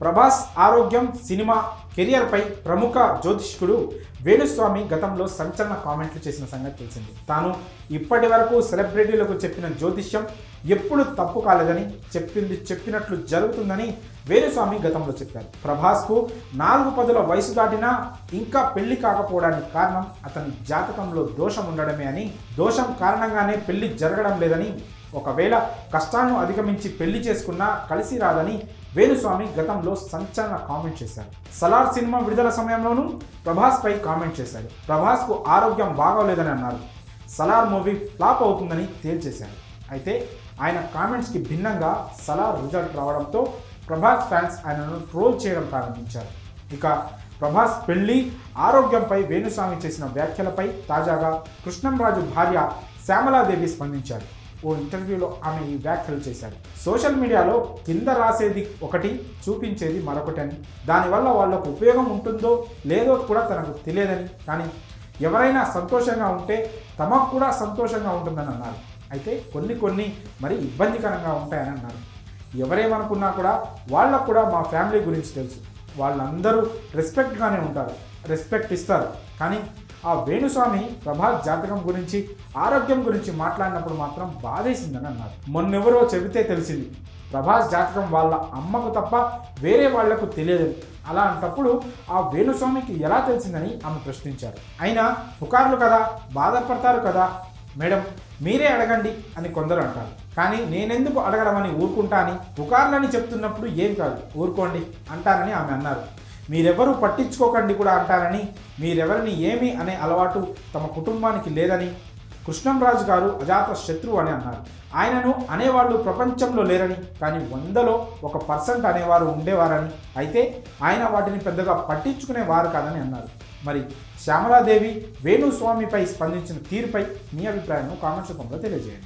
ప్రభాస్ ఆరోగ్యం సినిమా కెరియర్పై ప్రముఖ జ్యోతిష్కుడు వేణుస్వామి గతంలో సంచలన కామెంట్లు చేసిన సంగతి తెలిసింది. తాను ఇప్పటి వరకు సెలబ్రిటీలకు చెప్పిన జ్యోతిష్యం ఎప్పుడు తప్పు కాలేదని, చెప్పినట్లు జరుగుతుందని వేణుస్వామి గతంలో చెప్పారు. ప్రభాస్కు 4 పదుల వయసు దాటినా ఇంకా పెళ్లి కాకపోవడానికి కారణం అతని జాతకంలో దోషం ఉండడమే అని, దోషం కారణంగానే పెళ్లి జరగడం లేదని, ఒకవేళ కష్టాలను అధిగమించి పెళ్లి చేసుకున్నా కలిసి రాదని వేణుస్వామి గతంలో సంచలన కామెంట్ చేశారు. సలార్ సినిమా విడుదల సమయంలోనూ ప్రభాస్ పై కామెంట్ చేశారు. ప్రభాస్కు ఆరోగ్యం బాగోలేదని అన్నారు. సలార్ మూవీ ఫ్లాప్ అవుతుందని తేల్చేశారు. అయితే ఆయన కామెంట్స్కి భిన్నంగా సలార్ రిజల్ట్ రావడంతో ప్రభాస్ ఫ్యాన్స్ ఆయనను ట్రోల్ చేయడం ప్రారంభించారు. ఇక ప్రభాస్ పెళ్లి ఆరోగ్యంపై వేణుస్వామి చేసిన వ్యాఖ్యలపై తాజాగా కృష్ణంరాజు భార్య శ్యామలాదేవి స్పందించారు. ఓ ఇంటర్వ్యూలో ఆమె ఈ వ్యాఖ్యలు చేశారు. సోషల్ మీడియాలో కింద రాసేది ఒకటి, చూపించేది మరొకటి అని, దానివల్ల వాళ్లకు ఉపయోగం ఉంటుందో లేదో కూడా తనకు తెలియదని, కానీ ఎవరైనా సంతోషంగా ఉంటే తమకు కూడా సంతోషంగా ఉంటుందని అన్నారు. అయితే కొన్ని మరి ఇబ్బందికరంగా ఉంటాయని అన్నారు. ఎవరేమనుకున్నా కూడా వాళ్ళకు కూడా మా ఫ్యామిలీ గురించి తెలుసు, వాళ్ళందరూ రెస్పెక్ట్గానే ఉంటారు, రెస్పెక్ట్ ఇస్తారు. కానీ ఆ వేణుస్వామి ప్రభాస్ జాతకం గురించి, ఆరోగ్యం గురించి మాట్లాడినప్పుడు మాత్రం బాధేసిందని అన్నారు. మొన్నెవరో చెబితే తెలిసింది ప్రభాస్ జాతకం వాళ్ళ అమ్మకు తప్ప వేరే వాళ్లకు తెలియదని. అలాంటప్పుడు ఆ వేణుస్వామికి ఎలా తెలిసిందని ఆమె ప్రశ్నించారు. అయినా పుకార్లు కదా, బాధపడతారు కదా మేడం, మీరే అడగండి అని కొందరు అంటారు. కానీ నేనెందుకు అడగడం అని ఊరుకుంటా అని, పుకార్లని చెప్తున్నప్పుడు ఏం కాదు ఊరుకోండి అంటారని ఆమె అన్నారు. మీరెవరూ పట్టించుకోకండి కూడా అంటారని, మీరెవరిని ఏమి అనే అలవాటు తమ కుటుంబానికి లేదని, కృష్ణంరాజు గారు అజాత శత్రువు అని అన్నారు. ఆయనను అనేవాళ్ళు ప్రపంచంలో లేరని, కానీ 100లో 1% అనేవారు ఉండేవారని, అయితే ఆయన వాటిని పెద్దగా పట్టించుకునేవారు కాదని అన్నారు. మరి శ్యామలాదేవి వేణుస్వామిపై స్పందించిన తీరుపై మీ అభిప్రాయాన్ని కామెంట్స్ రూపంలో తెలియజేయండి.